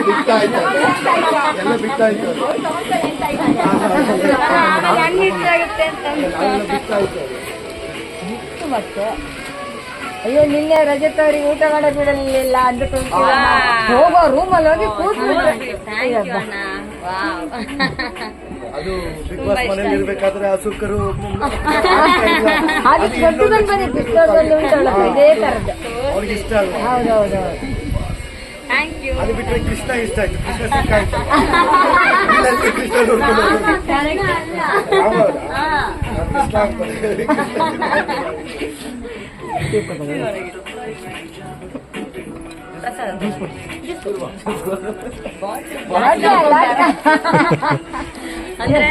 ಬಿಟ್ಟಾಯ್ತು ಎಲ್ಲ ಬಿಟ್ಟಾಯ್ತು ಮತ್ತೆ ಅಯ್ಯೋ ನಿನ್ನೆ ರಜತ್ ಅವ್ರಿಗೆ ಊಟ ಮಾಡಕ್ ಬಿಡಲಿಲ್ಲ ಅಂದ್ಕೊಂಡು ಹೋಗೋ ರೂಮಲ್ಲಿ ಹೋಗಿ ಕೂತ್ಬಿಟ್ರೆ. ಅದು ಬಿಗ್ ಬಾಸ್ ಮನೇಲಿ ಇರ್ಬೇಕಾದ್ರೆ ಹಸುಕರು ಅದು ಕೊಟ್ಟು ಬಂದು ಪಿಸ್ತೂರಲ್ಲಿ ಉಂಟಲ್ಲ ಇದೇ ತರದ್ದು. ಅವ್ರಿಗೆ ಇಷ್ಟ ಅಲ್ವಾ? ಹೌದೌದು. ಅದು ಬಿಟ್ಟರೆ ಕೃಷ್ಣ ಇಷ್ಟ ಆಯ್ತು. ಕೃಷ್ಣ ಸಿಕ್ಕಾಯ್ತು. ಕೃಷ್ಣ ನೋಡ್ಕೊಂಡು ಕೃಷ್ಣ ಆಗ್ತದೆ. ಅಂದ್ರೆ